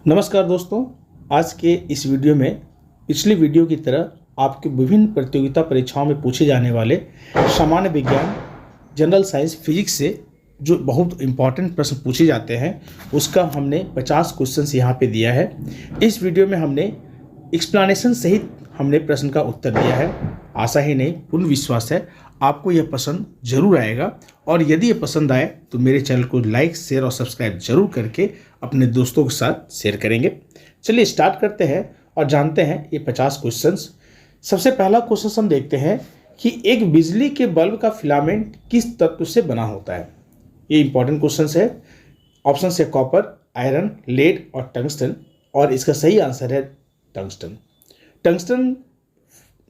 नमस्कार दोस्तों। आज के इस वीडियो में पिछली वीडियो की तरह आपके विभिन्न प्रतियोगिता परीक्षाओं में पूछे जाने वाले सामान्य विज्ञान, जनरल साइंस, फिजिक्स से जो बहुत इंपॉर्टेंट प्रश्न पूछे जाते हैं उसका हमने 50 क्वेश्चंस यहाँ पे दिया है। इस वीडियो में हमने एक्सप्लेनेशन सहित हमने प्रश्न का उत्तर दिया है। आशा ही नहीं, पूर्ण विश्वास है आपको यह पसंद जरूर आएगा, और यदि ये पसंद आए तो मेरे चैनल को लाइक, शेयर और सब्सक्राइब जरूर करके अपने दोस्तों के साथ शेयर करेंगे। चलिए स्टार्ट करते हैं और जानते हैं ये 50 क्वेश्चंस। सबसे पहला क्वेश्चन हम देखते हैं कि एक बिजली के बल्ब का फिलामेंट किस तत्व से बना होता है। ये इंपॉर्टेंट क्वेश्चन है। ऑप्शन है कॉपर, आयरन, लेड और टंगस्टन, और इसका सही आंसर है टंगस्टन। टंगस्टन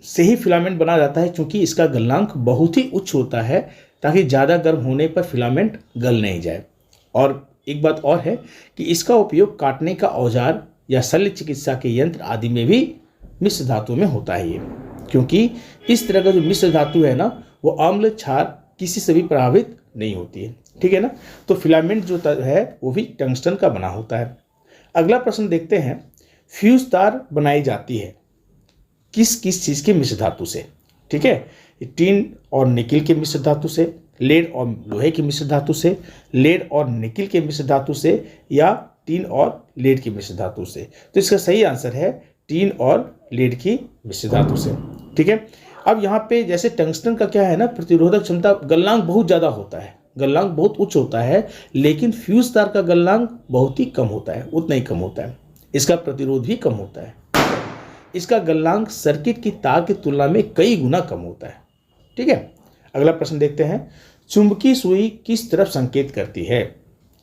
से ही फिलामेंट बना जाता है क्योंकि इसका गलनांक बहुत ही उच्च होता है ताकि ज़्यादा गर्म होने पर फिलामेंट गल नहीं जाए। और एक बात और है कि इसका उपयोग काटने का औजार या शल्य चिकित्सा के यंत्र आदि में भी मिश्र धातु में होता है। ये क्योंकि इस तरह का जो मिश्र धातु है ना, वो अम्ल, क्षार किसी से भी प्रभावित नहीं होती है। ठीक है ना। तो फिलामेंट जो है वो भी टंगस्टन का बना होता है। अगला प्रश्न देखते हैं, फ्यूज तार बनाई जाती है किस किस चीज़ के मिश्र धातु से। ठीक है, टीन और निकिल के मिश्र धातु से, लेड और लोहे की मिश्र धातु से, लेड और निकिल के मिश्र धातु से, या टीन और लेड की मिश्र धातु से। तो इसका सही आंसर है टीन और लेड की मिश्र धातु से। ठीक है। अब यहाँ पे जैसे टंगस्टन का क्या है ना, प्रतिरोधक क्षमता, गलनांक बहुत ज़्यादा होता है, गलनांक बहुत उच्च होता है, लेकिन फ्यूज तार का गलनांक बहुत ही कम होता है, उतना ही कम होता है। इसका प्रतिरोध भी कम होता है। इसका गलनांक सर्किट की तार की तुलना में कई गुना कम होता है। ठीक है। अगला प्रश्न देखते हैं, चुंबकीय सुई किस तरफ संकेत करती है।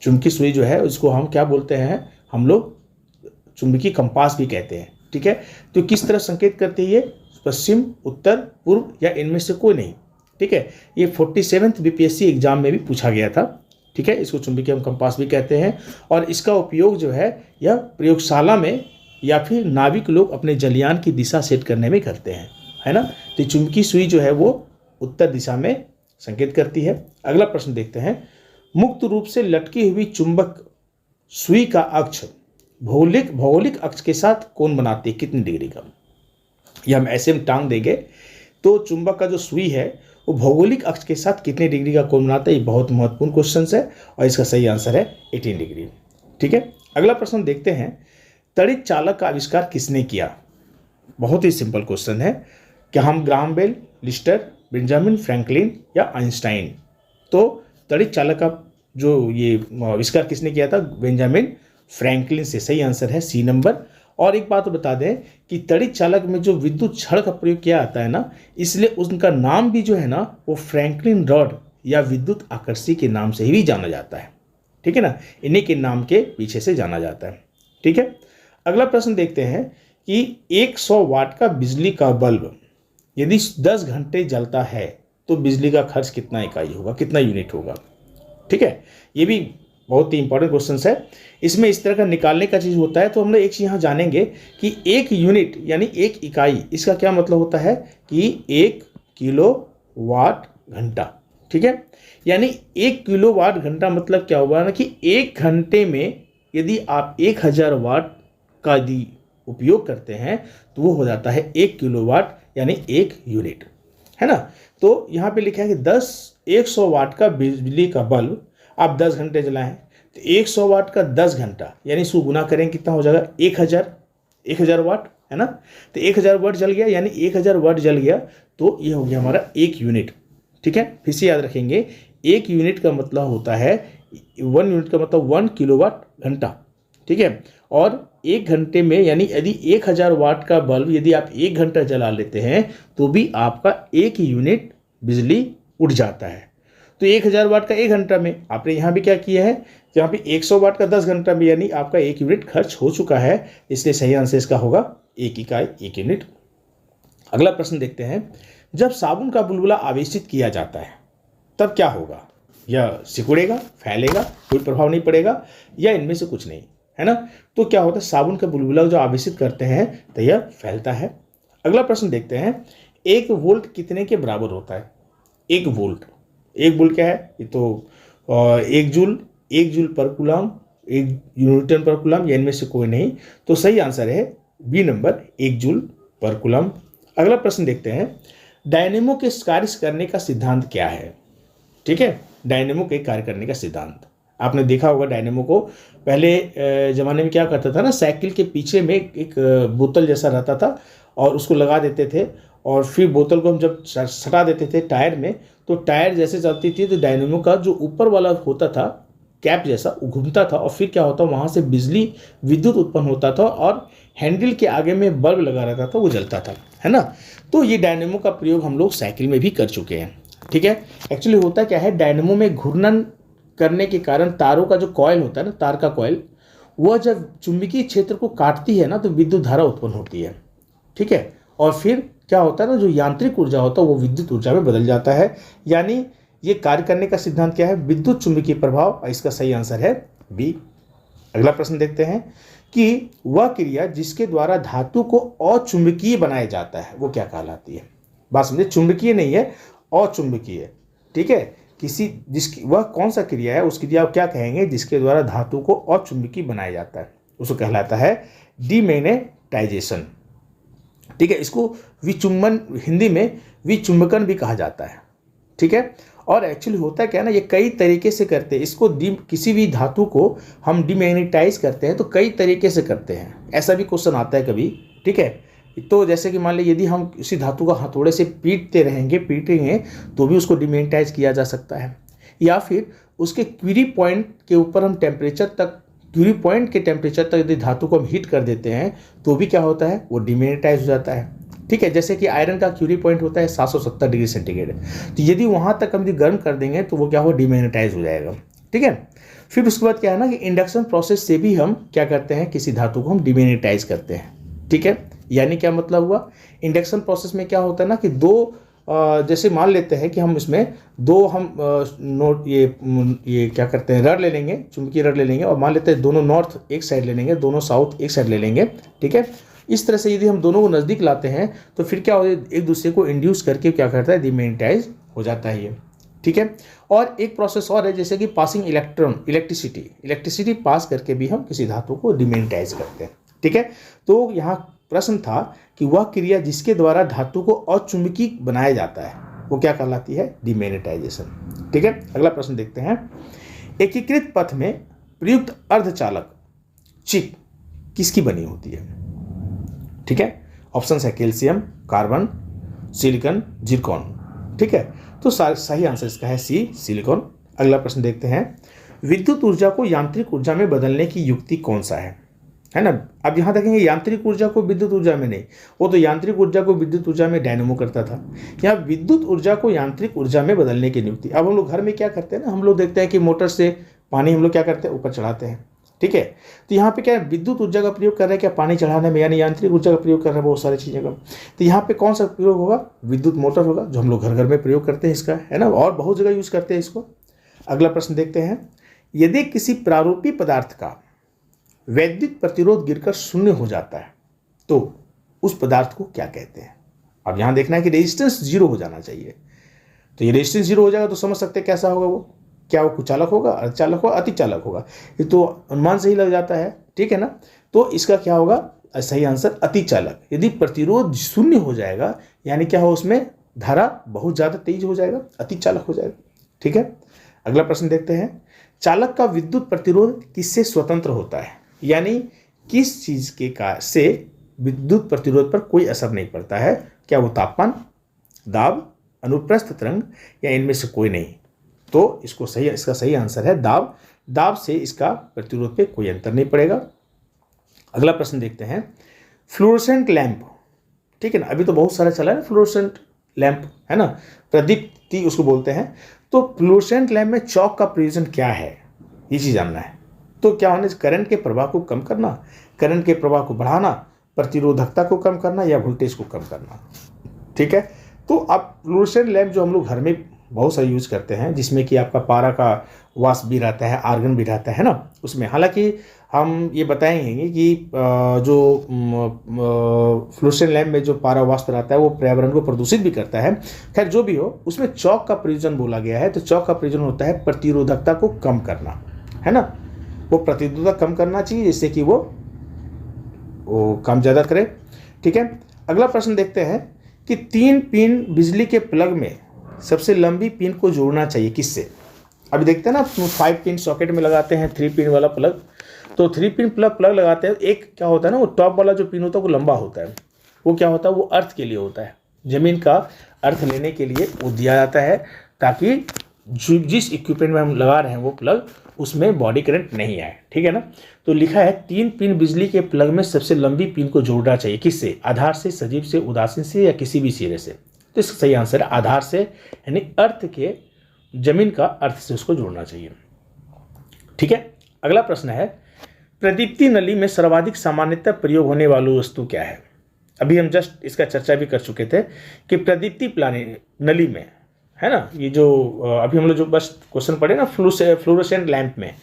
चुंबकीय सुई जो है उसको हम क्या बोलते हैं, हम लोग चुंबकीय कंपास भी कहते हैं। ठीक है। तो किस तरफ संकेत करती है, पश्चिम, उत्तर, पूर्व या इनमें से कोई नहीं। ठीक है। ये 47th बीपीएससी एग्जाम में भी पूछा गया था। ठीक है। इसको चुंबकीय कंपास भी कहते हैं, और इसका उपयोग जो है यह प्रयोगशाला में या फिर नाविक लोग अपने जलयान की दिशा सेट करने में करते हैं, है ना। तो चुंबकीय सुई जो है वो उत्तर दिशा में संकेत करती है। अगला प्रश्न देखते हैं, मुक्त रूप से लटकी हुई चुंबक सुई का अक्ष भौगोलिक अक्ष के साथ कोण बनाती है कितनी डिग्री का। यह हम ऐसे में टांग देंगे तो चुंबक का जो सुई है वो भौगोलिक अक्ष के साथ कितने डिग्री का कोण बनाता है। ये बहुत महत्वपूर्ण क्वेश्चन है और इसका सही आंसर है 18 डिग्री। ठीक है। अगला प्रश्न देखते हैं, तड़ित चालक का आविष्कार किसने किया। बहुत ही सिंपल क्वेश्चन है। क्या हम Graham Bell, Lister, Benjamin Franklin या आइंस्टाइन। तो तड़ित चालक का जो ये आविष्कार किसने किया था, बेंजामिन फ्रैंकलिन से। सही आंसर है सी नंबर। और एक बात बता दें कि तड़ित चालक में जो विद्युत छड़ का प्रयोग किया जाता है ना, इसलिए उनका नाम भी जो है ना वो फ्रैंकलिन रॉड या विद्युत आकर्षी के नाम से ही भी जाना जाता है। ठीक है ना, इन्हीं के नाम के पीछे से जाना जाता है। ठीक है। अगला प्रश्न देखते हैं कि 100 वाट का बिजली का बल्ब यदि 10 घंटे जलता है तो बिजली का खर्च कितना इकाई होगा, कितना यूनिट होगा। ठीक है। ये भी बहुत ही इंपॉर्टेंट क्वेश्चन है। इसमें इस तरह का निकालने का चीज़ होता है। तो हम लोग एक चीज़ यहाँ जानेंगे कि 1 यूनिट यानी 1 इकाई, इसका क्या मतलब होता है कि 1 किलो वाट घंटा। ठीक है। यानी 1 किलो वाट घंटा मतलब क्या होगा ना कि 1 घंटे में यदि आप 1000 वाट का यदि उपयोग करते हैं तो वो हो जाता है 1 किलोवाट यानी 1 यूनिट, है ना। तो यहाँ पे लिखा है कि 100 वाट का बिजली का बल्ब आप 10 घंटे जलाएं तो 100 वाट का 10 घंटा यानी इसको गुना करें कितना हो जाएगा 1000 वाट, है ना। तो 1000 वाट जल गया यानी 1000 वाट जल गया तो ये हो गया हमारा 1 यूनिट। ठीक है। फिर से याद रखेंगे, 1 यूनिट का मतलब होता है 1 यूनिट का मतलब 1 किलोवाट घंटा। ठीक है। और 1 घंटे में यानी यदि 1000 वाट का बल्ब यदि आप 1 घंटा जला लेते हैं तो भी आपका 1 यूनिट बिजली उड़ जाता है। तो 1000 वाट का 1 घंटा में आपने यहाँ भी क्या किया है, यहाँ पे 100 वाट का 10 घंटा में यानी आपका 1 यूनिट खर्च हो चुका है। इसलिए सही आंसर इसका होगा 1 इकाई 1 यूनिट। अगला प्रश्न देखते हैं, जब साबुन का बुलबुला आवेशित किया जाता है तब क्या होगा। यह सिकुड़ेगा, फैलेगा, कोई प्रभाव नहीं पड़ेगा, या इनमें से कुछ नहीं, है ना। तो क्या होता है, साबुन का बुलबुला जो आवेशित करते हैं तो यह फैलता है। अगला प्रश्न देखते हैं, 1 वोल्ट कितने के बराबर होता है। 1 वोल्ट क्या है, ये तो 1 जूल पर कूलम 1 न्यूटन पर कूलम या इनमें से कोई नहीं। तो सही आंसर है B number 1 joule per coulomb. अगला प्रश्न देखते हैं, डायनेमो के कार्य करने का सिद्धांत क्या है? ठीक है, डायनेमो के कार्य करने का सिद्धांत आपने देखा होगा। डायनेमो को पहले ज़माने में क्या करता था ना, साइकिल के पीछे में एक बोतल जैसा रहता था और उसको लगा देते थे और फिर बोतल को हम जब सटा देते थे टायर में, तो टायर जैसे चलती थी तो डायनेमो का जो ऊपर वाला होता था कैप जैसा वो घूमता था और फिर क्या होता, वहाँ से बिजली विद्युत उत्पन्न होता था और हैंडल के आगे में बल्ब लगा रहता था, वो जलता था, है ना। तो ये डायनेमो का प्रयोग हम लोग साइकिल में भी कर चुके हैं। ठीक है, एक्चुअली होता क्या है, डायनेमो में घूर्णन करने के कारण तारों का जो कॉइल होता है ना, तार का कॉइल, वह जब चुंबकीय क्षेत्र को काटती है ना तो विद्युत धारा उत्पन्न होती है। ठीक है, और फिर क्या होता है ना, जो यांत्रिक ऊर्जा होता है वो विद्युत ऊर्जा में बदल जाता है। यानी ये कार्य करने का सिद्धांत क्या है, विद्युत चुंबकीय प्रभाव। इसका सही आंसर है बी। अगला प्रश्न देखते हैं कि वह क्रिया जिसके द्वारा धातु को अचुंबकीय बनाया जाता है वो क्या कहलाती है? बात समझे, चुंबकीय नहीं है, अचुंबकीय। ठीक है, जिसकी वह कौन सा क्रिया है, उस क्रिया को क्या कहेंगे जिसके द्वारा धातु को अचुंबकीय बनाया जाता है? उसको कहलाता है डीमैग्नेटाइजेशन। ठीक है, इसको विचुंबन, हिंदी में विचुंबकन भी कहा जाता है। ठीक है, और एक्चुअली होता है क्या ना, ये कई तरीके से करते हैं इसको। किसी भी धातु को हम डीमैग्नेटाइज करते हैं तो कई तरीके से करते हैं, ऐसा भी क्वेश्चन आता है कभी। ठीक है, तो जैसे कि मान लीजिए यदि हम किसी धातु का हथौड़े से पीटेंगे तो भी उसको डीमैग्नेटाइज किया जा सकता है, या फिर उसके क्यूरी पॉइंट के ऊपर हम क्यूरी पॉइंट के टेम्परेचर तक यदि धातु को हम हीट कर देते हैं तो भी क्या होता है, वो डीमैग्नेटाइज हो जाता है। ठीक है, जैसे कि आयरन का क्यूरी पॉइंट होता है 770 डिग्री सेंटीग्रेड, तो यदि वहाँ तक हम यदि गर्म कर देंगे तो वो क्या हो, डीमैग्नेटाइज हो जाएगा। ठीक है, फिर उसके बाद क्या है ना कि इंडक्शन प्रोसेस से भी हम क्या करते हैं, किसी धातु को हम डीमैग्नेटाइज करते हैं। ठीक है, यानी क्या मतलब हुआ, इंडक्शन प्रोसेस में क्या होता है ना कि दो जैसे मान लेते हैं कि हम इसमें दो हम ये क्या करते हैं, रड ले लेंगे, चुंबकीय रड ले लेंगे और मान लेते हैं दोनों नॉर्थ एक साइड ले लेंगे, दोनों साउथ एक साइड ले लेंगे। ठीक है, इस तरह से यदि हम दोनों को नज़दीक लाते हैं तो फिर क्या होता है, एक दूसरे को इंड्यूस करके क्या करता है, डीमैग्नेटाइज हो जाता है ये। ठीक है, और एक प्रोसेस और है जैसे कि पासिंग इलेक्ट्रिसिटी पास करके भी हम किसी धातु को डीमैग्नेटाइज करते हैं। ठीक है, तो यहाँ प्रश्न था कि वह क्रिया जिसके द्वारा धातु को अचुंबकीय बनाया जाता है वो क्या कहलाती है, डीमैग्नेटाइजेशन। ठीक है, अगला प्रश्न देखते हैं, एकीकृत पथ में प्रयुक्त अर्धचालक चिप किसकी बनी होती है? ठीक है, ऑप्शन है कैल्शियम, कार्बन, सिलिकॉन, जिरकॉन। ठीक है, तो सही आंसर इसका है सी, सिलिकॉन। अगला प्रश्न देखते हैं, विद्युत ऊर्जा को यांत्रिक ऊर्जा में बदलने की युक्ति कौन सा है ना। अब यहाँ देखेंगे यांत्रिक ऊर्जा को विद्युत ऊर्जा में नहीं, वो तो यांत्रिक ऊर्जा को विद्युत ऊर्जा में डायनेमो करता था। यहाँ विद्युत ऊर्जा को यांत्रिक ऊर्जा में बदलने की नियुक्ति। अब हम लोग घर में क्या करते हैं ना, हम लोग देखते हैं कि मोटर से पानी हम लोग क्या करते हैं, ऊपर चढ़ाते हैं। ठीक है, तो यहाँ पे क्या है, विद्युत ऊर्जा का प्रयोग कर रहे हैं क्या पानी चढ़ाने में, यानी यांत्रिक ऊर्जा का प्रयोग कर रहे हैं बहुत सारी चीज़ें का। तो यहाँ पे कौन सा प्रयोग होगा, विद्युत मोटर होगा, जो हम लोग घर घर में प्रयोग करते हैं इसका, है ना, और बहुत जगह यूज करते हैं इसको। अगला प्रश्न देखते हैं, यदि किसी प्रारूपी पदार्थ का वैद्युत प्रतिरोध गिरकर शून्य हो जाता है तो उस पदार्थ को क्या कहते हैं? अब यहाँ देखना है कि रेजिस्टेंस 0 हो जाना चाहिए। तो ये रेजिस्टेंस 0 हो जाएगा तो समझ सकते हैं कैसा होगा वो, क्या वो कुचालक होगा, अर्धचालक होगा, अतिचालक होगा। ये तो अनुमान से ही लग जाता है। ठीक है ना, तो इसका क्या होगा, सही आंसर अतिचालक। यदि प्रतिरोध 0 हो जाएगा यानी क्या हो, उसमें धारा बहुत ज़्यादा तेज हो जाएगा, अतिचालक हो जाएगा। ठीक है, अगला प्रश्न देखते हैं, चालक का विद्युत प्रतिरोध किससे स्वतंत्र होता है, यानी किस चीज़ के से विद्युत प्रतिरोध पर कोई असर नहीं पड़ता है? क्या वो तापमान, दाब, अनुप्रस्थ तरंग या इनमें से कोई नहीं? तो इसका सही आंसर है दाब। दाब से इसका प्रतिरोध पे कोई अंतर नहीं पड़ेगा। अगला प्रश्न देखते हैं, फ्लोरोसेंट लैंप। ठीक है ना, अभी तो बहुत सारा चला है फ्लोरोसेंट लैंप, है ना, प्रदीप्ति उसको बोलते हैं। तो फ्लोरोसेंट लैंप में चौक का प्रयोजन क्या है, ये चीज़ जानना है। तो क्या होना, करंट के प्रवाह को कम करना, करंट के प्रवाह को बढ़ाना, प्रतिरोधकता को कम करना या वोल्टेज को कम करना। ठीक है, तो अब फ्लोरोसेंट लैंप जो हम लोग घर में बहुत सारे यूज करते हैं, जिसमें कि आपका पारा का वाष्प भी रहता है, आर्गन भी रहता है ना उसमें। हालांकि हम ये बताएंगे कि जो फ्लोरोसेंट लैंप में जो पारा वाष्प रहता है वो पर्यावरण को प्रदूषित भी करता है। खैर जो भी हो, उसमें चौक का प्रयोजन बोला गया है। तो चौक का प्रयोजन होता है प्रतिरोधकता को कम करना, है ना। वो प्रतिरोधकता कम करना चाहिए जिससे कि वो काम ज़्यादा करे। ठीक है, अगला प्रश्न देखते हैं कि 3 पिन बिजली के प्लग में सबसे लंबी पिन को जोड़ना चाहिए किससे। अभी देखते हैं ना 5 पिन सॉकेट में लगाते हैं 3 पिन वाला प्लग, तो 3 पिन प्लग लगाते हैं। एक क्या होता है ना, वो टॉप वाला जो पिन होता है वो लंबा होता है, वो क्या होता है, वो अर्थ के लिए होता है, ज़मीन का अर्थ लेने के लिए वो दिया जाता है ताकि जिस इक्विपमेंट में हम लगा रहे हैं वो प्लग उसमें बॉडी करंट नहीं आए। ठीक है ना, तो लिखा है 3 पिन बिजली के प्लग में सबसे लंबी पिन को जोड़ना चाहिए किससे, आधार से, सजीव से, उदासीन से या किसी भी सिरे से। तो इसका सही आंसर है आधार से, यानी अर्थ के, जमीन का अर्थ से उसको जोड़ना चाहिए। ठीक है, अगला प्रश्न है प्रदीप्ति नली में सर्वाधिक सामान्यतः प्रयोग होने वाली वस्तु क्या है। अभी हम जस्ट इसका चर्चा भी कर चुके थे कि प्रदीप्ति नली में, है ना, ये जो अभी हम लोग जो बस क्वेश्चन पढ़े ना फ्लोरोसेंट लैंप में,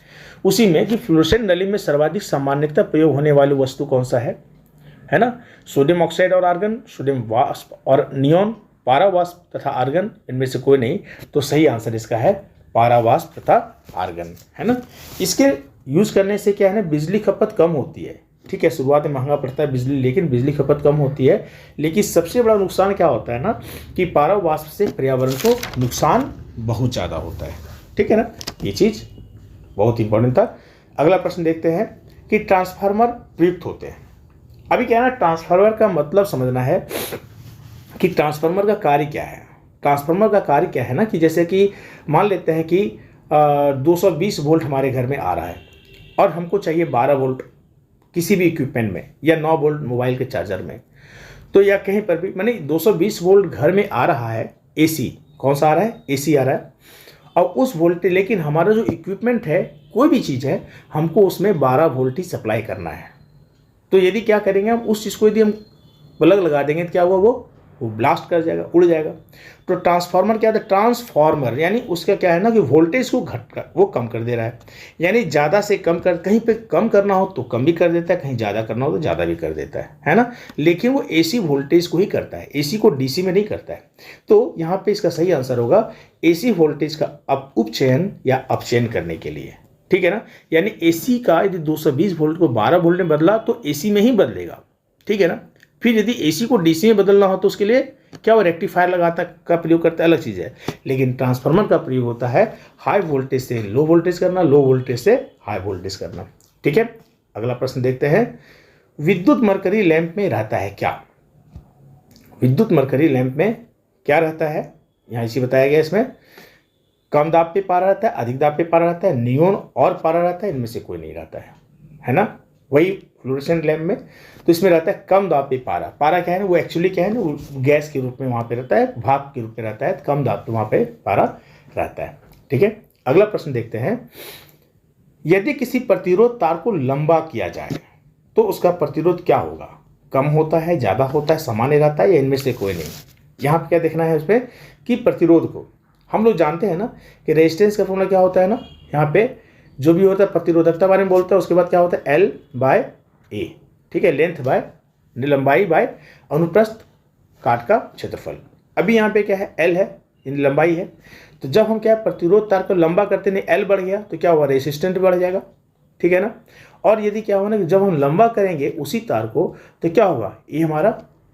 उसी में कि फ्लोरोसेंट नली में सर्वाधिक सामान्यतः प्रयोग होने वाली वस्तु कौन सा है ना, सोडियम ऑक्साइड और आर्गन, सोडियम वाष्प और नियोन, पारावाष्प तथा आर्गन, इनमें से कोई नहीं। तो सही आंसर इसका है पारावाष्प तथा आर्गन, है ना। इसके यूज करने से क्या है ना, बिजली खपत कम होती है। ठीक है, शुरुआत में महंगा पड़ता है बिजली, लेकिन बिजली खपत कम होती है। लेकिन सबसे बड़ा नुकसान क्या होता है ना कि पारावाष्प से पर्यावरण को नुकसान बहुत ज़्यादा होता है। ठीक है ना, ये चीज़ बहुत इंपॉर्टेंट था। अगला प्रश्न देखते हैं कि ट्रांसफार्मर प्रयुक्त होते हैं। अभी क्या है ना, ट्रांसफार्मर का मतलब समझना है कि ट्रांसफार्मर का कार्य क्या है। ट्रांसफार्मर का कार्य क्या है ना कि जैसे कि मान लेते हैं कि 220 वोल्ट हमारे घर में आ रहा है और हमको चाहिए 12 वोल्ट किसी भी इक्विपमेंट में, या 9 वोल्ट मोबाइल के चार्जर में, तो या कहीं पर भी, माने 220 वोल्ट घर में आ रहा है, एसी कौन सा आ रहा है, एसी आ रहा है, और उस वोल्टेज, लेकिन हमारा जो इक्विपमेंट है, कोई भी चीज़ है, हमको उसमें 12 वोल्ट ही सप्लाई करना है। तो यदि क्या करेंगे हम, उस चीज़ को यदि हम प्लग लगा देंगे तो क्या हुआ, वो ब्लास्ट कर जाएगा, उड़ जाएगा। तो ट्रांसफार्मर क्या होता है, ट्रांसफार्मर यानी उसका क्या है ना कि वोल्टेज को वो कम कर दे रहा है, यानी ज़्यादा से कम कर, कहीं पे कम करना हो तो कम भी कर देता है, कहीं ज़्यादा करना हो तो ज़्यादा भी कर देता है ना। लेकिन वो एसी वोल्टेज को ही करता है, एसी को डीसी में नहीं करता है। तो यहाँ पे इसका सही आंसर होगा एसी वोल्टेज का उपचयन या अपचयन करने के लिए। ठीक है ना, यानी एसी का यदि 220 वोल्ट को 12 वोल्ट में बदला तो एसी में ही बदलेगा। ठीक है ना, फिर यदि एसी को डीसी में बदलना हो तो उसके लिए क्या वो रेक्टिफायर लगाता का प्रयोग करता है, अलग चीज़ है। लेकिन ट्रांसफार्मर का प्रयोग होता है हाई वोल्टेज से लो वोल्टेज करना, लो वोल्टेज से हाई वोल्टेज करना। ठीक है, अगला प्रश्न देखते हैं विद्युत मरकरी लैंप में रहता है क्या। विद्युत मरकरी लैंप में क्या रहता है, यहाँ इसी बताया गया। इसमें कम दाब पे पारा रहता है, अधिक दाब पे पारा रहता है, नियोन और पारा रहता है, इनमें से कोई नहीं रहता है ना। वही फ्लोरोसेंट लैंप में तो इसमें रहता है कम दाब पे पारा। पारा क्या है ना, वो एक्चुअली क्या है ना, वो गैस के रूप में वहाँ पे रहता है, भाप के रूप में रहता है, तो कम दाब पे वहाँ पे पारा रहता है। ठीक है, अगला प्रश्न देखते हैं यदि किसी प्रतिरोध तार को लंबा किया जाए तो उसका प्रतिरोध क्या होगा, कम होता है, ज़्यादा होता है, सामान्य रहता है, या इनमें से कोई नहीं। यहाँ पे क्या देखना है उसमें कि प्रतिरोध को हम लोग जानते हैं ना कि रेजिस्टेंस का फॉर्मूला क्या होता है ना, यहाँ पे जो भी होता है प्रतिरोधकता बारे में बोलता है, उसके बाद क्या होता है L/A। ठीक है, लेंथ बाय लंबाई बाय अनुप्रस्थ काट का क्षेत्रफल। अभी यहाँ पे क्या है, L है, यानी लंबाई है। तो जब हम क्या है प्रतिरोध तार को लंबा करते नहीं, L बढ़ गया तो क्या हुआ, रेसिस्टेंट बढ़ जाएगा। ठीक है ना, और यदि क्या होगा ना कि जब हम लंबा करेंगे उसी तार को तो क्या होगा, ये हमारा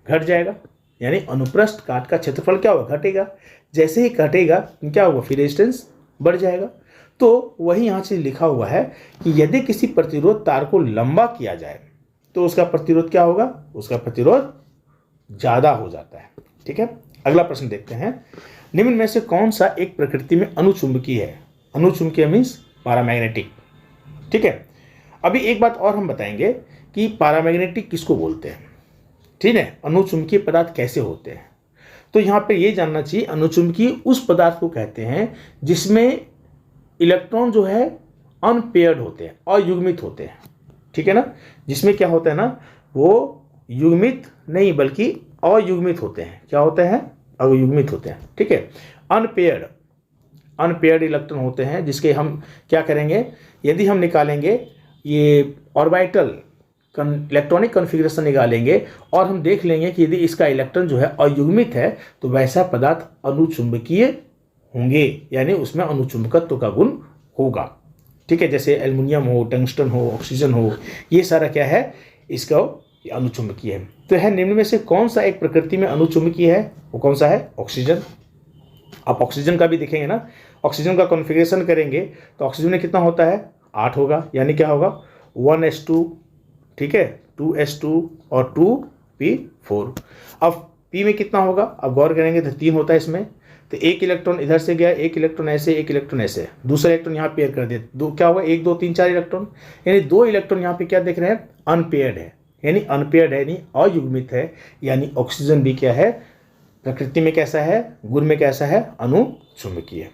घट जाएगा, यानी अनुप्रस्थ काट का क्षेत्रफल क्या होगा, घटेगा। जैसे ही घटेगा क्या होगा, फिर रेजिस्टेंस बढ़ जाएगा। तो वही यहाँ से लिखा हुआ है कि यदि किसी प्रतिरोध तार को लंबा किया जाए तो उसका प्रतिरोध क्या होगा, उसका प्रतिरोध ज़्यादा हो जाता है। ठीक है, अगला प्रश्न देखते हैं निम्न में से कौन सा एक प्रकृति में अनुचुंबकीय है। अनुचुंबकीय मीन्स पैरामैग्नेटिक। ठीक है, अभी एक बात और हम बताएंगे कि पैरामैग्नेटिक किसको बोलते हैं। ठीक है, अनुचुंबकीय पदार्थ कैसे होते हैं। तो यहाँ पे ये जानना चाहिए अनुचुंबकीय उस पदार्थ को कहते हैं जिसमें इलेक्ट्रॉन जो है अनपेयर्ड होते हैं, अयुग्मित होते हैं। ठीक है ना, जिसमें क्या होता है ना, वो युग्मित नहीं बल्कि अयुग्मित होते हैं। क्या होते हैं, अयुग्मित होते हैं। ठीक है, अनपेयर्ड इलेक्ट्रॉन होते हैं, जिसके हम क्या करेंगे, यदि हम निकालेंगे ये ऑर्बिटल इलेक्ट्रॉनिक कॉन्फ़िगरेशन निकालेंगे और हम देख लेंगे कि यदि इसका इलेक्ट्रॉन जो है अयुग्मित है तो वैसा पदार्थ अनुचुंबकीय होंगे, यानी उसमें अनुचुंबकत्व का गुण होगा। ठीक है, जैसे एल्युमिनियम हो, टंगस्टन हो, ऑक्सीजन हो, ये सारा क्या है, इसका अनुचुंबकीय है। तो है निम्न में से कौन सा एक प्रकृति में अनुचुंबकीय है, वो कौन सा है, ऑक्सीजन। आप ऑक्सीजन का भी देखेंगे ना, ऑक्सीजन का कॉन्फ़िगरेशन करेंगे तो ऑक्सीजन में कितना होता है, 8 होगा, यानी क्या होगा 1s2, ठीक है, 2s2 और 2p4। अब p में कितना होगा, अब गौर करेंगे तो 3 होता है इसमें, तो एक इलेक्ट्रॉन इधर से गया, एक इलेक्ट्रॉन ऐसे, एक इलेक्ट्रॉन ऐसे, दूसरा इलेक्ट्रॉन यहाँ पेयर कर दिया, दो क्या होगा, 1 2 3 4 इलेक्ट्रॉन, यानी 2 इलेक्ट्रॉन यहाँ पे क्या देख रहे हैं, अनपेयर्ड है, यानी अनपेयर्ड है, यानी अयुग्मित है, यानी ऑक्सीजन भी क्या है, प्रकृति में कैसा है, गुण में कैसा है, अनुचुंबकीय।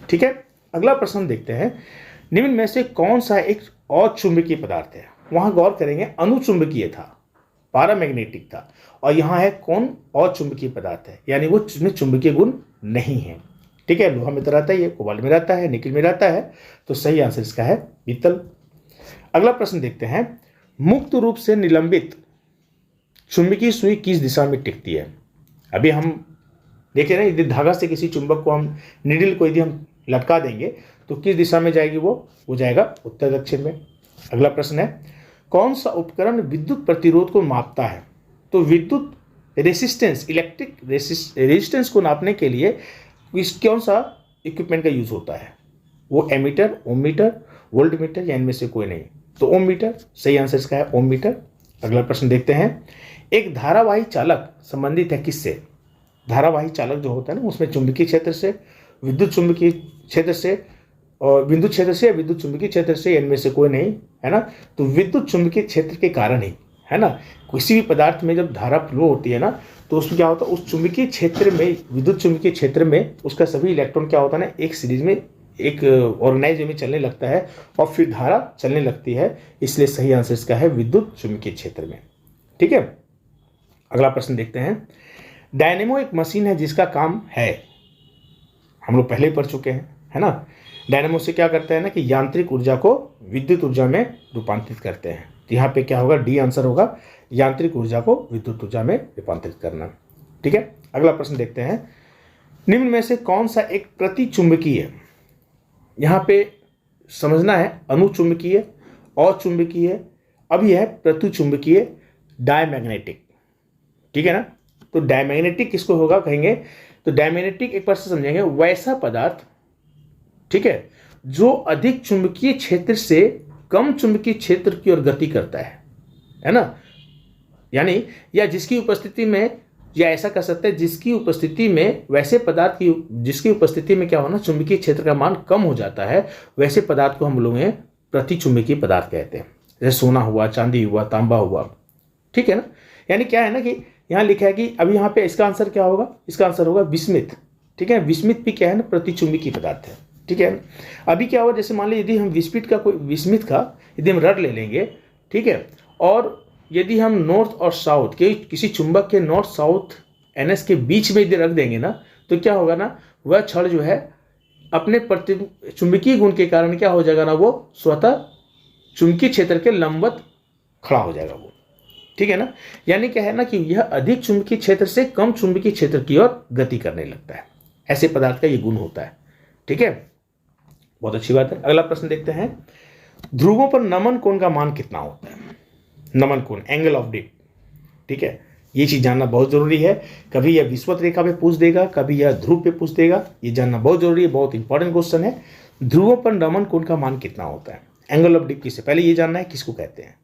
ठीक है, अगला प्रश्न देखते हैं, निम्न में से कौन सा एक अचुंबकीय पदार्थ है। वहां गौर करेंगे, अनुचुंबकीय था, पैरामैग्नेटिक था, और यहाँ है कौन, अचुंबकीय पदार्थ है, यानी वो जिसमें चुंबकीय गुण नहीं है। ठीक है, लोहा में तो रहता है, कोबाल्ट में रहता है, निकल में रहता है, तो सही आंसर इसका है पीतल। अगला प्रश्न देखते हैं, मुक्त रूप से निलंबित चुंबकीय सुई किस दिशा में टिकती है। अभी हम देखे ना, यदि धागा से किसी चुंबक को हम, निडल को यदि हम लटका देंगे तो किस दिशा में जाएगी, वो जाएगा उत्तर दक्षिण में। अगला प्रश्न है, कौन सा उपकरण विद्युत प्रतिरोध को मापता है। तो विद्युत रेसिस्टेंस, इलेक्ट्रिक रेजिस्टेंस को नापने के लिए कौन सा इक्विपमेंट का यूज होता है, वो एमीटर, ओम मीटर, वोल्ट मीटर, या इनमें से कोई नहीं, तो ओम मीटर सही आंसर इसका है, ओम मीटर। अगला प्रश्न देखते हैं, एक धारावाही चालक संबंधित है किससे। धारावाही चालक जो होता है ना, उसमें चुंबकीय क्षेत्र से, विद्युत चुंबकीय क्षेत्र से, और बिंदु क्षेत्र से, विद्युत चुंबकीय क्षेत्र से, इनमें से कोई नहीं है ना। तो विद्युत चुंबकीय क्षेत्र के कारण ही है ना, किसी भी पदार्थ में जब धारा फ्लो होती है ना, तो उसमें क्या होता है, उस चुंबकीय क्षेत्र में, विद्युत चुंबकीय क्षेत्र में उसका सभी इलेक्ट्रॉन क्या होता है ना, एक सीरीज में, एक ऑर्गेनाइज में चलने लगता है, और फिर धारा चलने लगती है, इसलिए सही आंसर इसका है विद्युत चुंबकीय क्षेत्र में। ठीक है, अगला प्रश्न देखते हैं, डायनेमो एक मशीन है जिसका काम है, हम लोग पहले ही पढ़ चुके हैं, है ना। डायनेमो से क्या करते हैं ना, कि यांत्रिक ऊर्जा को विद्युत ऊर्जा में रूपांतरित करते हैं। तो यहाँ पे क्या होगा, डी आंसर होगा, यांत्रिक ऊर्जा को विद्युत ऊर्जा में रूपांतरित करना। ठीक है, अगला प्रश्न देखते हैं, निम्न में से कौन सा एक प्रतिचुंबकीय, यहाँ पे समझना है अनुचुंबकीय, अचुंबकीय, अब यह है प्रतिचुंबकीय, डायमैग्नेटिक। ठीक है ना, तो डायमैग्नेटिक किसको होगा कहेंगे, तो डायमैग्नेटिक एक बार से समझेंगे, वैसा पदार्थ, ठीक है, जो अधिक चुंबकीय क्षेत्र से कम चुंबकीय क्षेत्र की ओर गति करता है ना, यानी या जिसकी उपस्थिति में, या ऐसा कर सकते हैं जिसकी उपस्थिति में, वैसे पदार्थ की जिसकी उपस्थिति में क्या होना, चुंबकीय क्षेत्र का मान कम हो जाता है, वैसे पदार्थ को हम लोग प्रतिचुंबकीय पदार्थ कहते हैं। जैसे सोना हुआ, चांदी हुआ, तांबा हुआ। ठीक है ना, यानी क्या है ना, कि यहाँ लिखा है कि अभी यहाँ पे इसका आंसर क्या होगा, इसका आंसर होगा विस्मित। ठीक है, विस्मित भी क्या है ना, प्रतिचुंबकीय पदार्थ है। ठीक है, अभी क्या होगा, जैसे मान लीजिए यदि हम विस्मित का यदि हम रड ले लेंगे, ठीक है, और यदि हम नॉर्थ और साउथ के किसी चुंबक के नॉर्थ साउथ एनएस के बीच में यदि रख देंगे ना, तो क्या होगा ना, वह छड़ जो है अपने चुंबकीय गुण के कारण क्या हो जाएगा ना, वो स्वतः चुंबकीय क्षेत्र के लंबवत खड़ा हो जाएगा वो। ठीक है ना, यानी क्या है ना, कि यह अधिक चुंबकीय क्षेत्र से कम चुंबकीय क्षेत्र की ओर गति करने लगता है, ऐसे पदार्थ का ये गुण होता है। ठीक है, बहुत अच्छी बात है। अगला प्रश्न देखते हैं, ध्रुवों पर नमन कोण का मान कितना होता है। नमन कोण, एंगल ऑफ डिप। ठीक है, ये चीज जानना बहुत जरूरी है, कभी यह विषुवत रेखा पे पूछ देगा, कभी यह ध्रुव पे पूछ देगा, ये जानना बहुत जरूरी है, बहुत इंपॉर्टेंट क्वेश्चन है। ध्रुवों पर नमन कोण का मान कितना होता है, एंगल ऑफ डिप किससे, पहले ये जानना है किसको कहते हैं।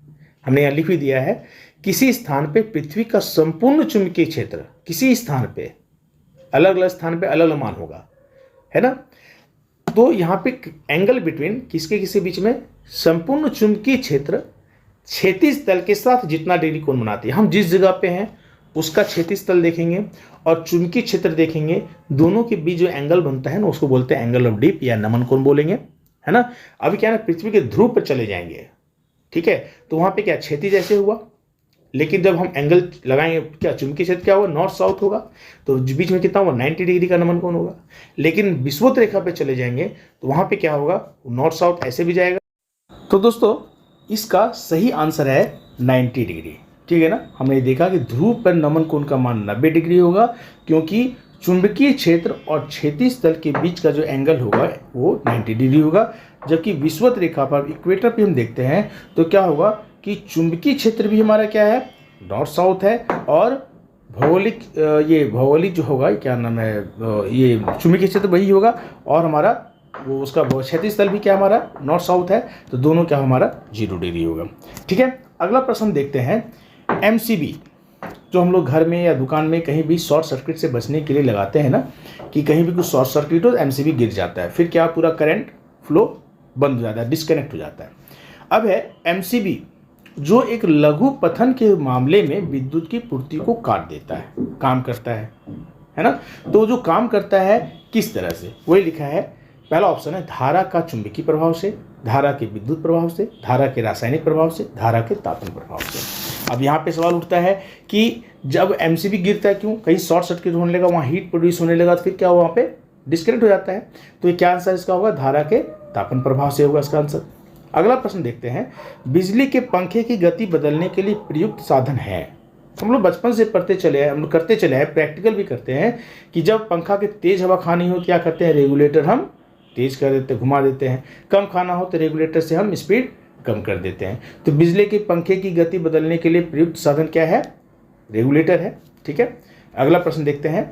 हमने यहाँ लिख भी दिया है, किसी स्थान पे पृथ्वी का संपूर्ण चुंबकीय क्षेत्र, किसी स्थान पे, अलग अलग स्थान पे अलग अलग मान होगा, है ना। तो यहाँ पे एंगल बिटवीन किसके बीच में, संपूर्ण चुंबकीय क्षेत्र क्षैतिज तल के साथ जितना डिग्री कोण बनाते हैं, हम जिस जगह पे हैं उसका क्षैतिज तल देखेंगे और चुंबकीय क्षेत्र देखेंगे, दोनों के बीच जो एंगल बनता है ना, उसको बोलते हैं एंगल ऑफ डिप या नमन कोण बोलेंगे, है ना। अभी क्या है ना, पृथ्वी के ध्रुव पर चले जाएंगे, ठीक है, तो वहां पे क्या क्षैतिज ऐसे हुआ, लेकिन जब हम एंगल लगाएंगे, क्या चुंबकीय क्षेत्र क्या होगा, नॉर्थ साउथ होगा, तो बीच में कितना होगा, 90 डिग्री का नमन कोण होगा। लेकिन विषुवत रेखा पे चले जाएंगे तो वहां पे क्या होगा, नॉर्थ साउथ ऐसे भी जाएगा। तो दोस्तों इसका सही आंसर है 90 डिग्री। ठीक है ना, हमने देखा कि ध्रुव पर नमन कोण का मान 90 डिग्री होगा, क्योंकि चुंबकीय क्षेत्र और क्षैतिज तल के बीच का जो एंगल होगा वो 90 डिग्री होगा। जबकि विषुवत रेखा पर इक्वेटर पे हम देखते हैं तो क्या होगा कि चुंबकीय क्षेत्र भी हमारा क्या है, नॉर्थ साउथ है, और भौगोलिक जो होगा, क्या नाम है, ये चुंबकीय क्षेत्र वही होगा, और हमारा वो उसका क्षैतिज तल भी क्या हमारा नॉर्थ साउथ है, तो दोनों क्या हमारा 0 डिग्री होगा। ठीक है, अगला प्रश्न देखते हैं। MCB जो हम लोग घर में या दुकान में कहीं भी शॉर्ट सर्किट से बचने के लिए लगाते हैं ना, कि कहीं भी कुछ शॉर्ट सर्किट हो तो MCB गिर जाता है, फिर क्या पूरा करंट फ्लो बंद हो जाता है, डिस्कनेक्ट हो जाता है। अब है MCB जो एक लघु पतन के मामले में विद्युत की पूर्ति को काट देता है, काम करता है ना। तो जो काम करता है किस तरह से, वही लिखा है। पहला ऑप्शन है धारा का चुंबकीय प्रभाव से, धारा के विद्युत प्रभाव से, धारा के रासायनिक प्रभाव से, धारा के तापन प्रभाव से। अब यहाँ पे सवाल उठता है कि जब MCB गिरता है, क्यों, कहीं शॉर्ट सर्किट होने लगा, वहाँ हीट प्रोड्यूस होने लगा, तो फिर क्या हुआ, वहाँ पे डिस्कनेक्ट हो जाता है। तो ये क्या आंसर इसका होगा, धारा के तापन प्रभाव से होगा इसका आंसर। अगला प्रश्न देखते हैं। बिजली के पंखे की गति बदलने के लिए प्रयुक्त साधन है। हम लोग बचपन से पढ़ते चले हैं, हम लोग करते चले हैं, प्रैक्टिकल भी करते हैं कि जब पंखा के तेज हवा खानी हो क्या करते हैं, रेगुलेटर हम तेज कर देते, घुमा देते हैं। कम खाना हो तो रेगुलेटर से हम स्पीड कम कर देते हैं। तो बिजली के पंखे की गति बदलने के लिए प्रयुक्त साधन क्या है, रेगुलेटर है। ठीक है, अगला प्रश्न देखते हैं।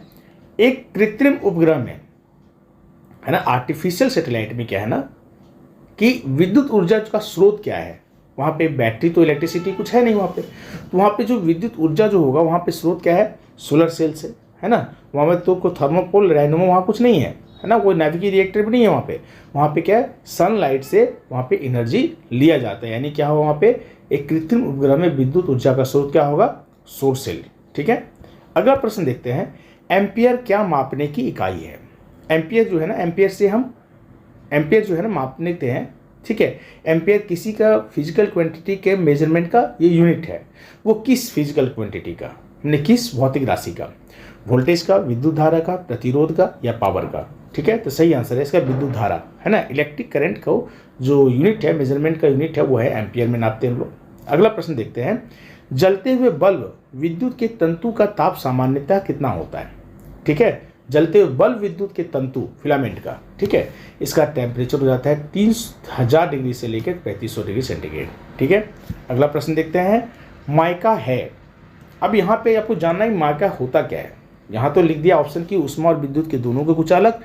एक कृत्रिम उपग्रह में, है ना, आर्टिफिशियल सैटेलाइट में क्या है ना कि विद्युत ऊर्जा का स्रोत क्या है, वहाँ पे बैटरी तो इलेक्ट्रिसिटी कुछ है नहीं वहाँ पे, तो वहाँ पे जो विद्युत ऊर्जा जो होगा वहाँ पे स्रोत क्या है, सोलर सेल से, है ना। वहाँ पे तो कोई थर्मोपोल डायनेमो वहाँ कुछ नहीं है ना, कोई नाभिकीय रिएक्टर भी नहीं है वहाँ पे क्या है, सनलाइट से वहाँ पे एनर्जी लिया जाता है। यानी क्या होगा, वहाँ पे एक कृत्रिम उपग्रह में विद्युत ऊर्जा का स्रोत क्या होगा, सौर सेल। ठीक है, अगला प्रश्न देखते हैं। एम्पियर क्या मापने की इकाई है। एम्पियर जो है ना, एम्पियर जो है ना मापने के हैं। ठीक है, एम्पियर किसी का फिजिकल क्वांटिटी के मेजरमेंट का ये यूनिट है। वो किस फिजिकल क्वांटिटी का, यानी किस भौतिक राशि का, वोल्टेज का, विद्युत धारा का, प्रतिरोध का, या पावर का। ठीक है, तो सही आंसर है इसका विद्युत धारा, है ना। इलेक्ट्रिक करंट का जो यूनिट है, मेजरमेंट का यूनिट है, वो है एम्पियर में नापते हैं हम लोग। अगला प्रश्न देखते हैं। जलते हुए बल्ब विद्युत के तंतु का ताप सामान्यतः कितना होता है। ठीक है, जलते हुए बल्ब विद्युत के तंतु फिलामेंट का, ठीक है, इसका टेम्परेचर हो जाता है 3000 डिग्री से लेकर 3500 डिग्री सेंटीग्रेड। ठीक है, अगला प्रश्न देखते हैं। माइका है, अब यहाँ पे आपको जानना है माइका होता क्या है। यहाँ तो लिख दिया ऑप्शन की ऊष्मा और विद्युत के दोनों के कुचालक,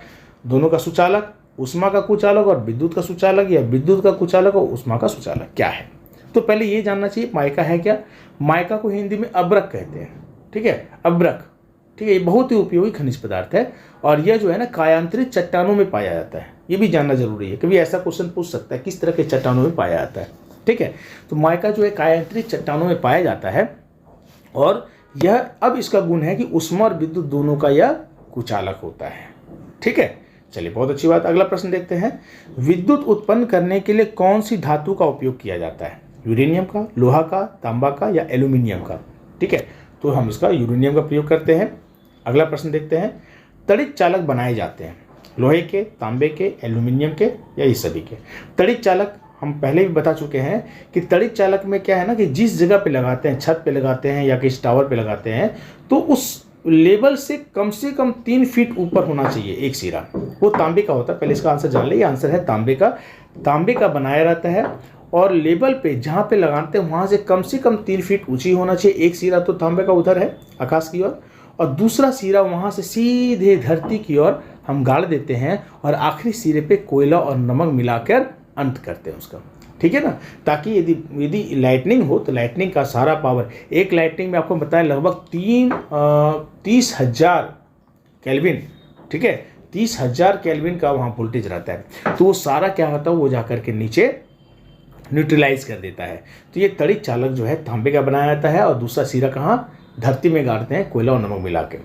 दोनों का सुचालक, ऊष्मा का कुचालक और विद्युत का सुचालक, या विद्युत का कुचालक और ऊष्मा का सुचालक क्या है। तो पहले ये जानना चाहिए माइका है क्या। माइका को हिंदी में अब्रक कहते हैं। ठीक है, अब्रक, ठीक है, ये बहुत ही उपयोगी खनिज पदार्थ है और यह जो है ना कायांतरित चट्टानों में पाया जाता है। ये भी जानना जरूरी है, कभी ऐसा क्वेश्चन पूछ सकता है किस तरह के चट्टानों में पाया जाता है। ठीक है, तो माइका जो है कायांतरित चट्टानों में पाया जाता है और यह अब इसका गुण है कि ऊष्मा और विद्युत दोनों का यह कुचालक होता है। ठीक है, चलिए बहुत अच्छी बात। अगला प्रश्न देखते हैं। विद्युत उत्पन्न करने के लिए कौन सी धातु का उपयोग किया जाता है। यूरेनियम का, लोहा का, तांबा का, या एल्यूमिनियम का। ठीक है, तो हम इसका यूरेनियम का प्रयोग करते हैं। अगला प्रश्न देखते हैं। तड़ित चालक बनाए जाते हैं लोहे के, तांबे के, एल्यूमिनियम के, या इस सभी के। तड़ित चालक हम पहले भी बता चुके हैं कि तड़ित चालक में क्या है ना कि जिस जगह पे लगाते हैं, छत पे लगाते हैं या किसी टावर पे लगाते हैं, तो उस लेवल से कम 3 फीट ऊपर होना चाहिए एक सिरा। वो तांबे का होता है। पहले इसका आंसर जान ले, ये आंसर है तांबे का। तांबे का बनाया रहता है और लेवल पे जहाँ पे लगाते हैं वहाँ से कम 3 फीट ऊंची होना चाहिए। एक सिरा तो तांबे का उधर है आकाश की ओर, और दूसरा सिरा वहाँ से सीधे धरती की ओर हम गाड़ देते हैं और आखिरी सिरे पे कोयला और नमक मिलाकर अंत करते हैं उसका। ठीक है ना, ताकि यदि लाइटनिंग हो तो लाइटनिंग का सारा पावर, एक लाइटनिंग में आपको बताया लगभग 30,000 केल्विन। ठीक है, 30,000 केल्विन का वहाँ वोल्टेज रहता है। तो वो सारा क्या होता है, वो जाकर के नीचे न्यूट्रलाइज कर देता है। तो ये तड़ित चालक जो है तांबे का बनाया जाता है और दूसरा सिरा कहाँ, धरती में गाड़ते हैं कोयला और नमक मिला के।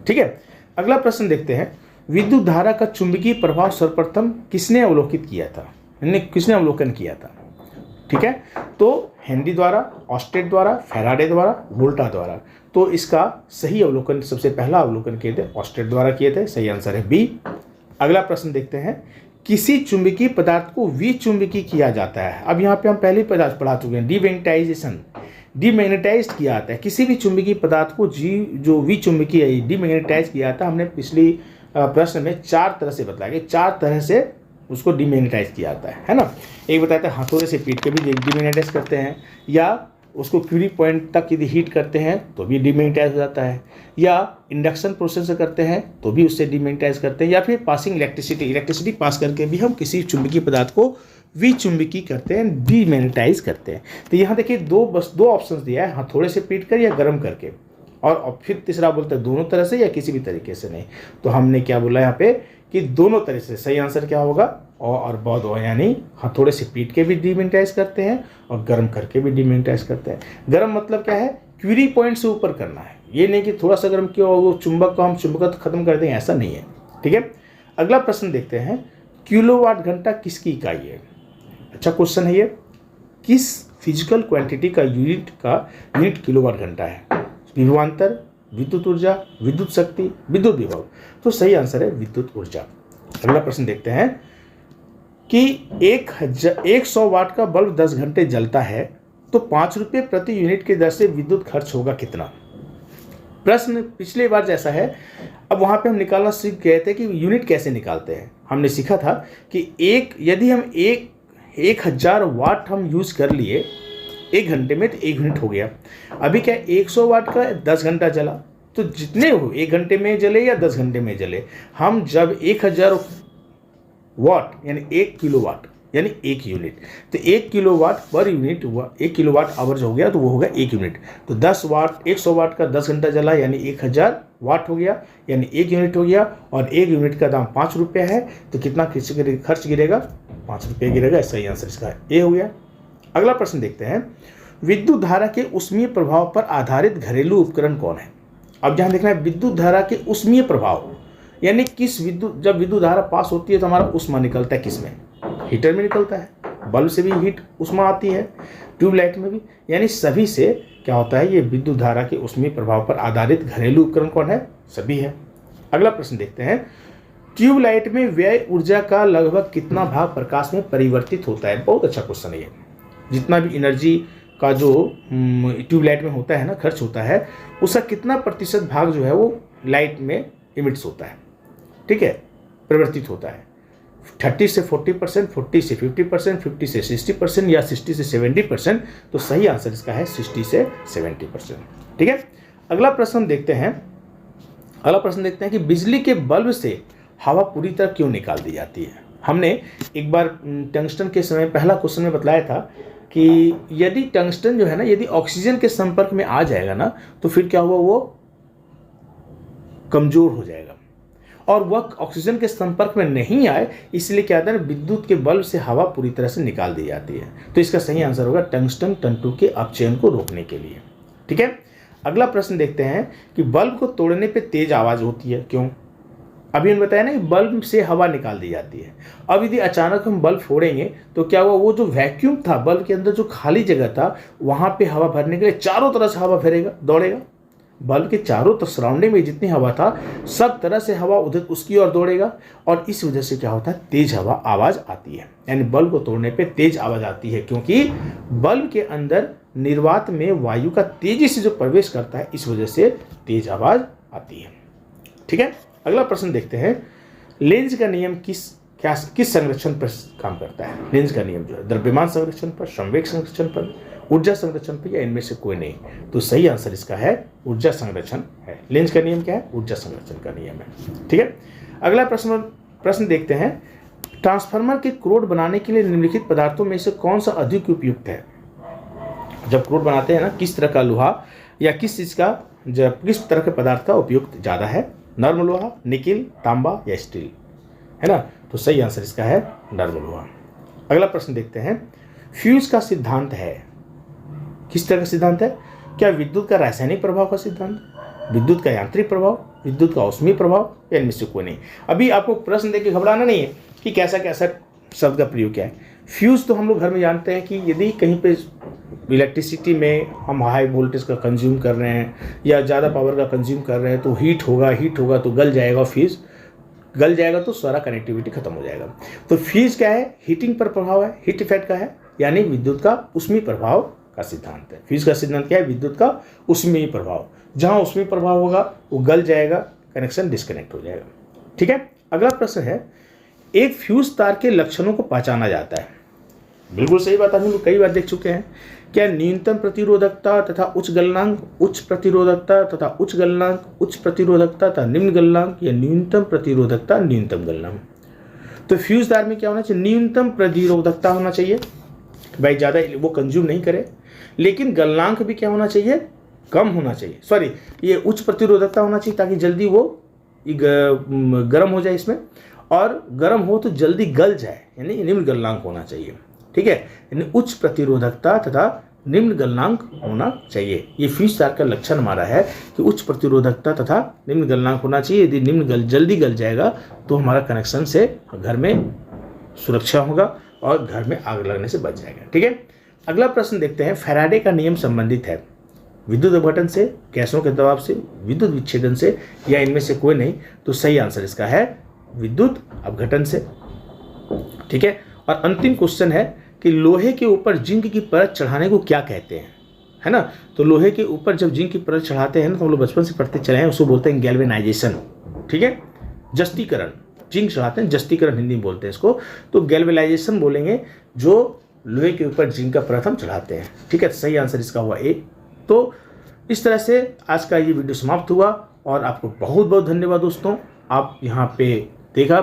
ठीक है, अगला प्रश्न देखते हैं। विद्युत धारा का चुंबकीय प्रभाव सर्वप्रथम किसने अवलोकित किया था, किसने अवलोकन किया था। ठीक है, तो हेनरी द्वारा, ऑस्टेड द्वारा, फैराडे द्वारा, वोल्टा द्वारा। तो इसका सही अवलोकन, सबसे पहला अवलोकन किए थे ऑस्टेड द्वारा किए थे। सही आंसर है बी। अगला प्रश्न देखते हैं। किसी चुंबकीय पदार्थ को विचुंबकीय किया जाता है। अब यहाँ पे हम पहले पदार्थ पढ़ा चुके हैं, डीमैग्नेटाइजेशन, डीमैग्नेटाइज किया जाता है। किसी भी चुंबकीय पदार्थ को जो विचुंबकीय है, डीमैग्नेटाइज किया जाता है। हमने पिछली प्रश्न में 4 तरह से बताया कि 4 तरह से उसको डीमैग्नेटाइज किया जाता है ना। एक बताते हैं हथौड़े से पीट के भी डीमैग्नेटाइज करते हैं, या उसको क्यूरी पॉइंट तक यदि हीट करते हैं तो भी डीमैग्नेटाइज हो जाता है, या इंडक्शन प्रोसेस से करते हैं तो भी उससे डीमैग्नेटाइज करते हैं, या फिर पासिंग इलेक्ट्रिसिटी पास करके भी हम किसी चुंबकीय पदार्थ को विचुंबकीय करते हैं, डीमैग्नेटाइज करते हैं। तो यहाँ देखिए बस दो ऑप्शन दिया है, हथौड़े से पीट कर या गर्म करके, और फिर तीसरा बोलते हैं दोनों तरह से या किसी भी तरीके से नहीं। तो हमने क्या बोला यहाँ पे कि दोनों तरह से। सही आंसर क्या होगा, और बहुत हो, यानी हथौड़े से पीट के भी डीमैग्नेटाइज करते हैं और गर्म करके भी डीमैग्नेटाइज करते हैं। गर्म मतलब क्या है, क्यूरी पॉइंट से ऊपर करना है, ये नहीं कि थोड़ा सा गर्म किया वो चुंबक को हम चुंबकत्व खत्म कर देंगे, ऐसा नहीं है। ठीक है, अगला प्रश्न देखते हैं, किलोवाट घंटा किसकी इकाई है। अच्छा क्वेश्चन है ये, किस फिजिकल क्वांटिटी का यूनिट किलोवाट घंटा है। विभवांतर, विद्युत ऊर्जा, विद्युत शक्ति, विद्युत विभव। तो सही आंसर है विद्युत ऊर्जा। अगला प्रश्न देखते हैं कि 100 वाट का बल्ब 10 घंटे जलता है तो 5 रुपये प्रति यूनिट की दर से विद्युत खर्च होगा कितना। प्रश्न पिछले बार जैसा है, अब वहां पे हम निकालना सीख गए थे कि यूनिट कैसे निकालते हैं। हमने सीखा था कि यदि हम 1000 वाट हम यूज कर लिए 1 घंटे में, तो 1 यूनिट हो गया। अभी क्या 100 वाट का 10 घंटा जला, तो जितने हो 1 घंटे में जले या 10 घंटे में जले, हम जब 1000 वाट यानी 1 किलोवाट यानी 1 यूनिट, तो 1 किलोवाट पर यूनिट हुआ, 1 किलोवाट आवर्स हो गया, तो वो होगा 1 यूनिट। तो 100 वाट का 10 घंटा जला यानी 1000 वाट हो गया, यानी 1 यूनिट हो गया, और 1 यूनिट का दाम 5 रुपये है, तो कितना खर्च गिरेगा, 5 रुपये गिरेगा। सही आंसर इसका ए हो गया। अगला प्रश्न देखते हैं, विद्युत धारा के ऊष्मीय प्रभाव पर आधारित घरेलू उपकरण कौन है। अब जहां देखना है विद्युत धारा के ऊष्मीय प्रभाव, यानी जब विद्युत धारा पास होती है तो हमारा ऊष्मा निकलता है किसमें, हीटर में निकलता है, बल्ब से भी हीट ऊष्मा आती है, ट्यूबलाइट में भी, यानी सभी से क्या होता है, ये विद्युत धारा के ऊष्मीय प्रभाव पर आधारित घरेलू उपकरण कौन है, सभी है। अगला प्रश्न देखते हैं, ट्यूबलाइट में व्यय ऊर्जा का लगभग कितना भाग प्रकाश में परिवर्तित होता है। बहुत अच्छा क्वेश्चन है ये। जितना भी एनर्जी का जो ट्यूबलाइट में होता है ना, खर्च होता है, उसका कितना प्रतिशत भाग जो है वो लाइट में इमिट्स होता है, ठीक है, परिवर्तित होता है। 30 से 40%, 40 से 50%, 50 से 60% या 60 से 70%। तो सही आंसर इसका है 60 से 70%। ठीक है, अगला प्रश्न देखते हैं कि बिजली के बल्ब से हवा पूरी तरह क्यों निकाल दी जाती है। हमने एक बार टंगस्टन के समय पहला क्वेश्चन में बतलाया था कि यदि टंगस्टन जो है ना, यदि ऑक्सीजन के संपर्क में आ जाएगा ना, तो फिर क्या हुआ, वो कमजोर हो जाएगा, और वह ऑक्सीजन के संपर्क में नहीं आए, इसलिए क्या होता है, विद्युत के बल्ब से हवा पूरी तरह से निकाल दी जाती है। तो इसका सही आंसर होगा टंगस्टन तंतु के अपचयन को रोकने के लिए। ठीक है, अगला प्रश्न देखते हैं कि बल्ब को तोड़ने पे तेज आवाज होती है, क्यों। अभी हमने बताया ना कि बल्ब से हवा निकाल दी जाती है। अब यदि अचानक हम बल्ब फोड़ेंगे तो क्या हुआ, वो जो वैक्यूम था बल्ब के अंदर, जो खाली जगह था, वहां पे हवा भरने के लिए चारों तरह से हवा भरेगा, दौड़ेगा। बल्ब के चारों तरफ सराउंडिंग में जितनी हवा था, सब तरह से हवा उधर उसकी ओर दौड़ेगा, और इस वजह से क्या होता है, तेज आवाज आती है। यानी बल्ब को तोड़ने पे तेज आवाज आती है, क्योंकि बल्ब के अंदर निर्वात में वायु का तेजी से जो प्रवेश करता है, इस वजह से तेज आवाज आती है। ठीक है, अगला प्रश्न देखते हैं, लेंज का नियम किस संरक्षण पर काम करता है। लेंज का नियम जो है द्रव्यमान संरक्षण पर, संवेग संरक्षण पर, ऊर्जा संरक्षण पर, या इनमें से कोई नहीं। तो सही आंसर इसका है ऊर्जा संरक्षण है। लेंज का नियम क्या है, ऊर्जा संरक्षण का नियम है। ठीक है, अगला प्रश्न देखते हैं, ट्रांसफार्मर के क्रोड बनाने के लिए निम्नलिखित पदार्थों में से कौन सा अधिक उपयुक्त है। जब क्रोड बनाते हैं ना, किस तरह का लोहा या किस तरह के पदार्थ का उपयुक्त ज्यादा है, नर्म लोहा, निकिल, तांबा या स्टील, है ना। तो सही आंसर इसका है नर्म लोहा। अगला प्रश्न देखते हैं, फ्यूज का सिद्धांत है, किस तरह का सिद्धांत है, क्या विद्युत का रासायनिक प्रभाव का सिद्धांत, विद्युत का यांत्रिक प्रभाव, विद्युत का ऊष्मीय प्रभाव, या इनमें से कोई नहीं। अभी आपको प्रश्न देख के घबराना नहीं है कि कैसा कैसा शब्द का प्रयोग क्या है। फ्यूज तो हम लोग घर में जानते हैं कि यदि कहीं पे इलेक्ट्रिसिटी में हम हाई वोल्टेज का कंज्यूम कर रहे हैं या ज़्यादा पावर का कंज्यूम कर रहे हैं, तो हीट होगा तो गल जाएगा, फ्यूज गल जाएगा तो सारा कनेक्टिविटी खत्म हो जाएगा। तो फ्यूज क्या है, हीटिंग पर प्रभाव है, हीट इफेक्ट का है, यानी विद्युत का ऊष्मीय प्रभाव का सिद्धांत है। फ्यूज का सिद्धांत क्या है, विद्युत का ऊष्मीय प्रभाव। जहाँ ऊष्मीय प्रभाव होगा वो गल जाएगा, कनेक्शन डिस्कनेक्ट हो जाएगा। ठीक है, अगला प्रश्न है, एक फ्यूज तार के लक्षणों को पहचाना जाता है। बिल्कुल सही बात, हम लोग कई बार देख चुके हैं। क्या न्यूनतम प्रतिरोधकता तथा उच्च गलनांक, उच्च प्रतिरोधकता तथा उच्च गलनांक, उच्च प्रतिरोधकता तथा निम्न गलनांक, या न्यूनतम प्रतिरोधकता न्यूनतम गलनांक। तो फ्यूज तार में क्या होना चाहिए? न्यूनतम प्रतिरोधकता होना चाहिए, भाई ज़्यादा वो कंज्यूम नहीं करे। लेकिन गलनांक भी क्या होना चाहिए? कम होना चाहिए। सॉरी, ये उच्च प्रतिरोधकता होना चाहिए ताकि जल्दी वो गर्म हो जाए इसमें, और गर्म हो तो जल्दी गल जाए, यानी निम्न गलनांक होना चाहिए। ठीक है, यानी उच्च प्रतिरोधकता तथा निम्न गलनांक होना चाहिए। ये फ्यूज तार का लक्षण हमारा है कि उच्च प्रतिरोधकता तथा निम्न गलनांक होना चाहिए। यदि जल्दी गल जाएगा तो हमारा कनेक्शन से घर में सुरक्षा होगा और घर में आग लगने से बच जाएगा। ठीक है, अगला प्रश्न देखते हैं। फैराडे का नियम संबंधित है विद्युत अपघटन से, गैसों के दबाव से, विद्युत विच्छेदन से, या इनमें से कोई नहीं। तो सही आंसर इसका है विद्युत अपघटन से। ठीक है, और अंतिम क्वेश्चन है कि लोहे के ऊपर जिंक की परत चढ़ाने को क्या कहते हैं, है ना। तो लोहे के ऊपर जब जिंक की परत चढ़ाते हैं ना, तो हम लोग बचपन से पढ़ते चले हैं, उसको बोलते हैं गैल्वेनाइजेशन। ठीक है, जस्तीकरण, जिंक चढ़ाते हैं, जस्तीकरण हिंदी में बोलते हैं इसको। तो गैल्वेनाइजेशन बोलेंगे जो लोहे के ऊपर जिंक का परत हम चढ़ाते हैं। ठीक है, सही आंसर इसका हुआ ए। तो इस तरह से आज का ये वीडियो समाप्त हुआ, और आपको बहुत बहुत धन्यवाद दोस्तों। आप यहाँ पे देखा,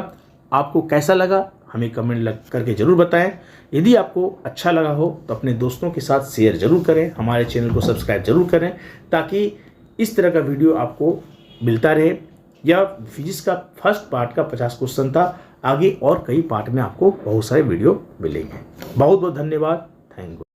आपको कैसा लगा हमें कमेंट करके ज़रूर बताएं। यदि आपको अच्छा लगा हो तो अपने दोस्तों के साथ शेयर ज़रूर करें, हमारे चैनल को सब्सक्राइब ज़रूर करें, ताकि इस तरह का वीडियो आपको मिलता रहे। यह फिजिक्स का फर्स्ट पार्ट का 50 क्वेश्चन था। आगे और कई पार्ट में आपको बहुत सारे वीडियो मिलेंगे। बहुत बहुत धन्यवाद। Thank you.